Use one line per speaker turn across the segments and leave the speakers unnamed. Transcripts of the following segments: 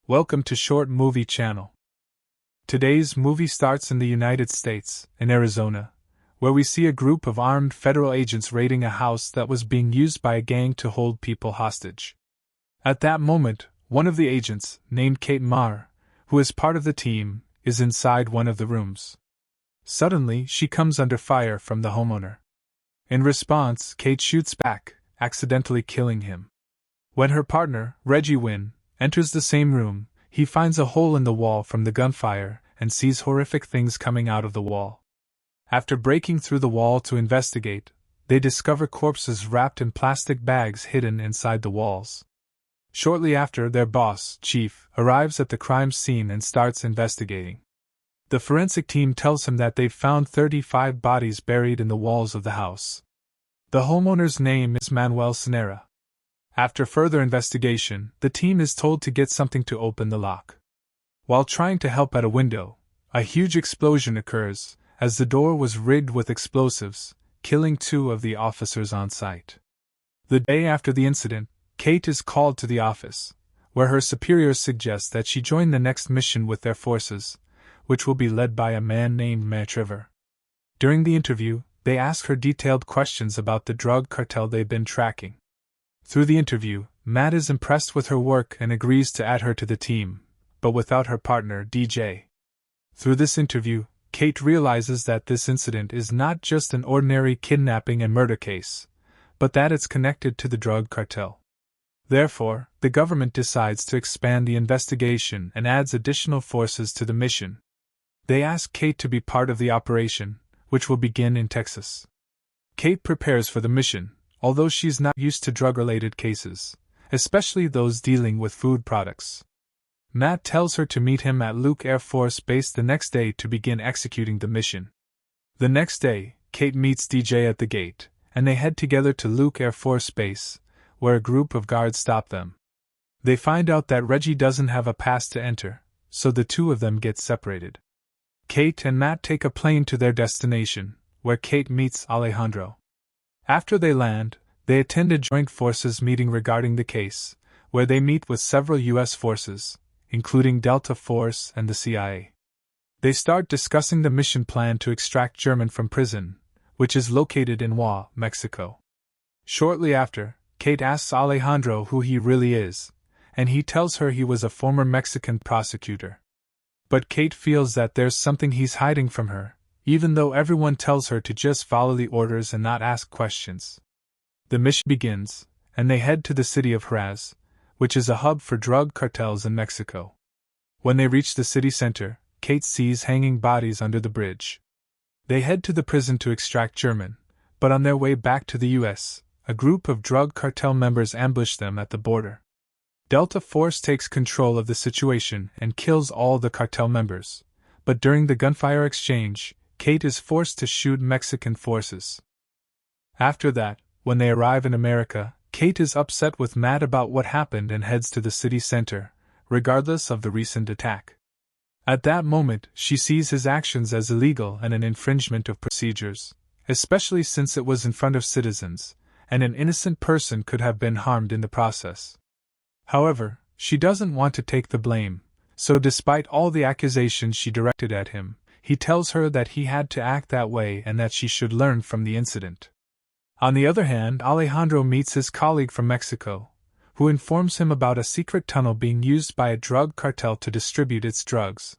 Welcome to Short Movie Channel. Today's movie starts in the United States, in Arizona, where we see a group of armed federal agents raiding a house that was being used by a gang to hold people hostage. At that moment, one of the agents, named Kate Marr, who is part of the team, is inside one of the rooms. Suddenly, she comes under fire from the homeowner. In response, Kate shoots back, accidentally killing him. When her partner, Reggie Wynn, enters the same room, he finds a hole in the wall from the gunfire and sees horrific things coming out of the wall. After breaking through the wall to investigate, they discover corpses wrapped in plastic bags hidden inside the walls. Shortly after, their boss, Chief, arrives at the crime scene and starts investigating. The forensic team tells him that they've found 35 bodies buried in the walls of the house. The homeowner's name is Manuel Sonera. After further investigation, the team is told to get something to open the lock. While trying to help at a window, a huge explosion occurs, as the door was rigged with explosives, killing 2 of the officers on site. The day after the incident, Kate is called to the office, where her superiors suggest that she join the next mission with their forces, which will be led by a man named Matt Trevor. During the interview, they ask her detailed questions about the drug cartel they've been tracking. Through the interview, Matt is impressed with her work and agrees to add her to the team, but without her partner, DJ. Through this interview, Kate realizes that this incident is not just an ordinary kidnapping and murder case, but that it's connected to the drug cartel. Therefore, the government decides to expand the investigation and adds additional forces to the mission. They ask Kate to be part of the operation, which will begin in Texas. Kate prepares for the mission, although she's not used to drug-related cases, especially those dealing with food products. Matt tells her to meet him at Luke Air Force Base the next day to begin executing the mission. The next day, Kate meets DJ at the gate, and they head together to Luke Air Force Base, where a group of guards stop them. They find out that Reggie doesn't have a pass to enter, so the 2 of them get separated. Kate and Matt take a plane to their destination, where Kate meets Alejandro. After they land, they attend a joint forces meeting regarding the case, where they meet with several U.S. forces, including Delta Force and the CIA. They start discussing the mission plan to extract German from prison, which is located in Youre, Mexico. Shortly after, Kate asks Alejandro who he really is, and he tells her he was a former Mexican prosecutor. But Kate feels that there's something he's hiding from her, even though everyone tells her to just follow the orders and not ask questions. The mission begins, and they head to the city of Juarez, which is a hub for drug cartels in Mexico. When they reach the city center, Kate sees hanging bodies under the bridge. They head to the prison to extract German, but on their way back to the U.S., a group of drug cartel members ambush them at the border. Delta Force takes control of the situation and kills all the cartel members, but during the gunfire exchange, Kate is forced to shoot Mexican forces. After that, when they arrive in America, Kate is upset with Matt about what happened and heads to the city center, regardless of the recent attack. At that moment, she sees his actions as illegal and an infringement of procedures, especially since it was in front of citizens, and an innocent person could have been harmed in the process. However, she doesn't want to take the blame, so despite all the accusations she directed at him, he tells her that he had to act that way and that she should learn from the incident. On the other hand, Alejandro meets his colleague from Mexico, who informs him about a secret tunnel being used by a drug cartel to distribute its drugs.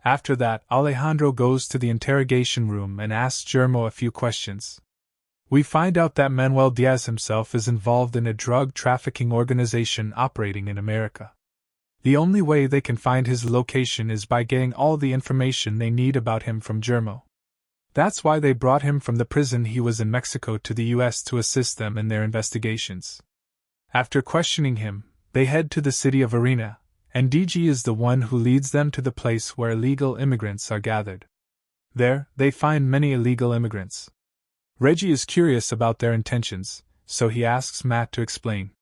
After that, Alejandro goes to the interrogation room and asks Germo a few questions. We find out that Manuel Diaz himself is involved in a drug trafficking organization operating in America. The only way they can find his location is by getting all the information they need about him from Germo. That's why they brought him from the prison he was in Mexico to the U.S. to assist them in their investigations. After questioning him, they head to the city of Arena, and DG is the one who leads them to the place where illegal immigrants are gathered. There, they find many illegal immigrants. Reggie is curious about their intentions, so he asks Matt to explain.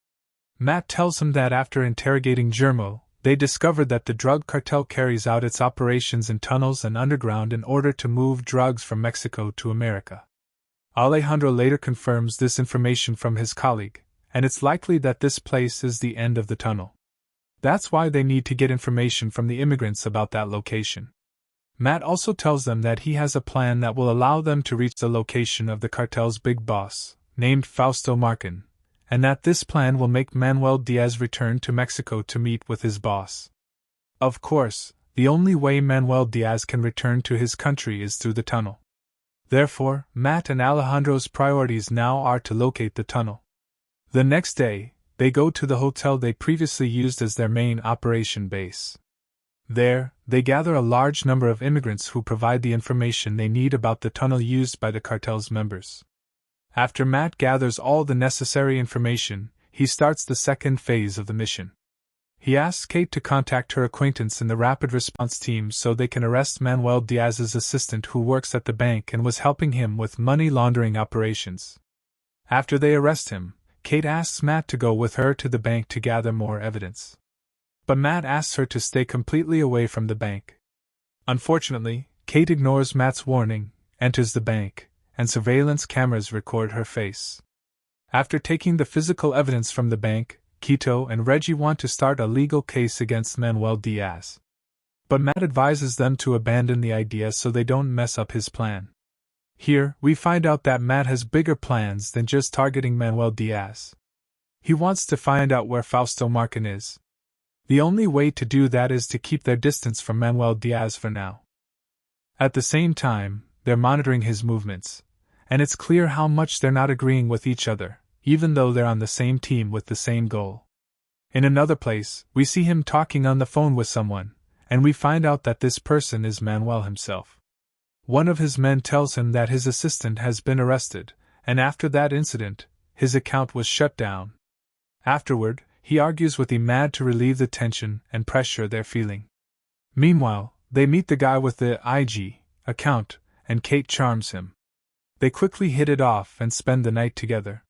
Matt tells him that after interrogating Germo, they discovered that the drug cartel carries out its operations in tunnels and underground in order to move drugs from Mexico to America. Alejandro later confirms this information from his colleague, and it's likely that this place is the end of the tunnel. That's why they need to get information from the immigrants about that location. Matt also tells them that he has a plan that will allow them to reach the location of the cartel's big boss, named Fausto Markin, and that this plan will make Manuel Diaz return to Mexico to meet with his boss. Of course, the only way Manuel Diaz can return to his country is through the tunnel. Therefore, Matt and Alejandro's priorities now are to locate the tunnel. The next day, they go to the hotel they previously used as their main operation base. There, they gather a large number of immigrants who provide the information they need about the tunnel used by the cartel's members. After Matt gathers all the necessary information, he starts the second phase of the mission. He asks Kate to contact her acquaintance in the rapid response team so they can arrest Manuel Diaz's assistant who works at the bank and was helping him with money laundering operations. After they arrest him, Kate asks Matt to go with her to the bank to gather more evidence. But Matt asks her to stay completely away from the bank. Unfortunately, Kate ignores Matt's warning, enters the bank, and surveillance cameras record her face. After taking the physical evidence from the bank, Quito and Reggie want to start a legal case against Manuel Diaz. But Matt advises them to abandon the idea so they don't mess up his plan. Here, we find out that Matt has bigger plans than just targeting Manuel Diaz. He wants to find out where Fausto Markin is. The only way to do that is to keep their distance from Manuel Diaz for now. At the same time, they're monitoring his movements, and it's clear how much they're not agreeing with each other, even though they're on the same team with the same goal. In another place, we see him talking on the phone with someone, and we find out that this person is Manuel himself. One of his men tells him that his assistant has been arrested, and after that incident, his account was shut down. Afterward, he argues with Imad to relieve the tension and pressure they're feeling. Meanwhile, they meet the guy with the IG account, and Kate charms him. They quickly hit it off and spend the night together.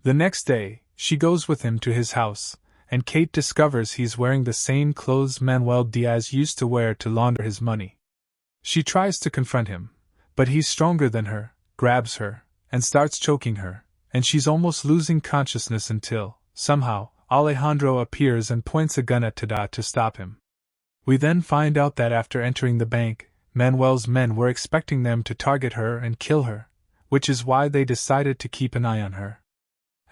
The next day, she goes with him to his house, and Kate discovers he's wearing the same clothes Manuel Diaz used to wear to launder his money. She tries to confront him, but he's stronger than her, grabs her, and starts choking her, and she's almost losing consciousness until, somehow, Alejandro appears and points a gun at Tada to stop him. We then find out that after entering the bank, Manuel's men were expecting them to target her and kill her, which is why they decided to keep an eye on her.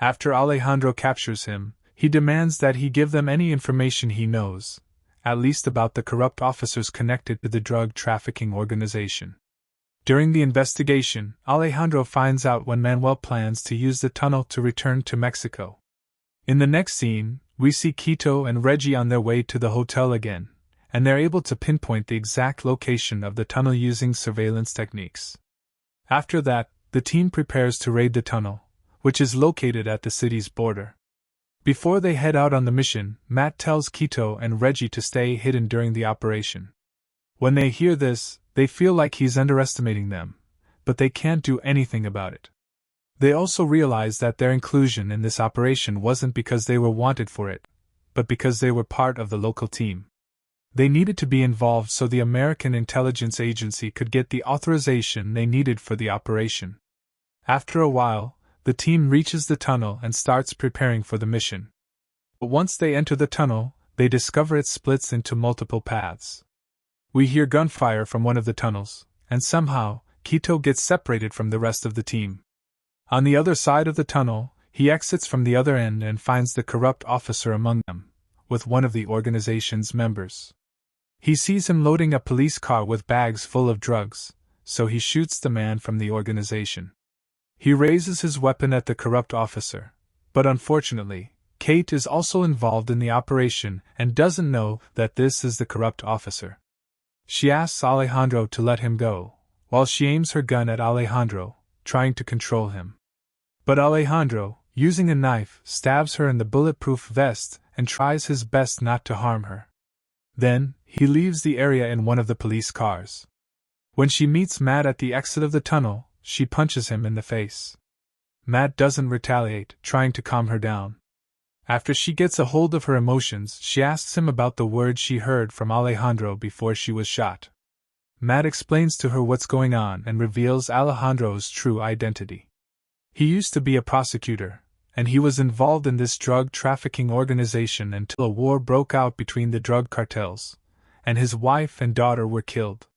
After Alejandro captures him, he demands that he give them any information he knows, at least about the corrupt officers connected to the drug trafficking organization. During the investigation, Alejandro finds out when Manuel plans to use the tunnel to return to Mexico. In the next scene, we see Quito and Reggie on their way to the hotel again, and they're able to pinpoint the exact location of the tunnel using surveillance techniques. After that, the team prepares to raid the tunnel, which is located at the city's border. Before they head out on the mission, Matt tells Quito and Reggie to stay hidden during the operation. When they hear this, they feel like he's underestimating them, but they can't do anything about it. They also realize that their inclusion in this operation wasn't because they were wanted for it, but because they were part of the local team. They needed to be involved so the American intelligence agency could get the authorization they needed for the operation. After a while, the team reaches the tunnel and starts preparing for the mission. But once they enter the tunnel, they discover it splits into multiple paths. We hear gunfire from one of the tunnels, and somehow, Quito gets separated from the rest of the team. On the other side of the tunnel, he exits from the other end and finds the corrupt officer among them, with one of the organization's members. He sees him loading a police car with bags full of drugs, so he shoots the man from the organization. He raises his weapon at the corrupt officer, but unfortunately, Kate is also involved in the operation and doesn't know that this is the corrupt officer. She asks Alejandro to let him go, while she aims her gun at Alejandro, trying to control him. But Alejandro, using a knife, stabs her in the bulletproof vest and tries his best not to harm her. Then, he leaves the area in one of the police cars. When she meets Matt at the exit of the tunnel, she punches him in the face. Matt doesn't retaliate, trying to calm her down. After she gets a hold of her emotions, she asks him about the words she heard from Alejandro before she was shot. Matt explains to her what's going on and reveals Alejandro's true identity. He used to be a prosecutor, and he was involved in this drug trafficking organization until a war broke out between the drug cartels, and his wife and daughter were killed.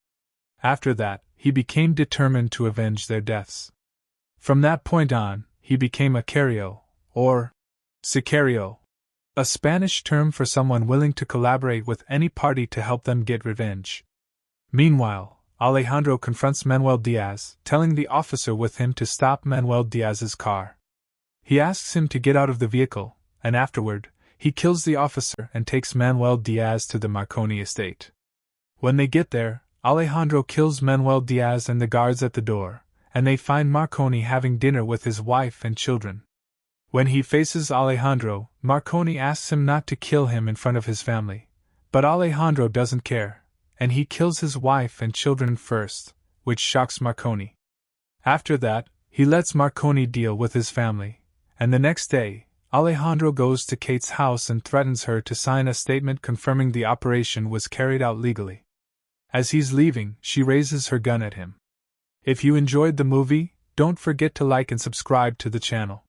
After that, he became determined to avenge their deaths. From that point on, he became a Sicario, or Sicario, a Spanish term for someone willing to collaborate with any party to help them get revenge. Meanwhile, Alejandro confronts Manuel Diaz, telling the officer with him to stop Manuel Diaz's car. He asks him to get out of the vehicle, and afterward, he kills the officer and takes Manuel Diaz to the Marconi estate. When they get there, Alejandro kills Manuel Diaz and the guards at the door, and they find Marconi having dinner with his wife and children. When he faces Alejandro, Marconi asks him not to kill him in front of his family, but Alejandro doesn't care, and he kills his wife and children first, which shocks Marconi. After that, he lets Marconi deal with his family, and the next day, Alejandro goes to Kate's house and threatens her to sign a statement confirming the operation was carried out legally. As he's leaving, she raises her gun at him. If you enjoyed the movie, don't forget to like and subscribe to the channel.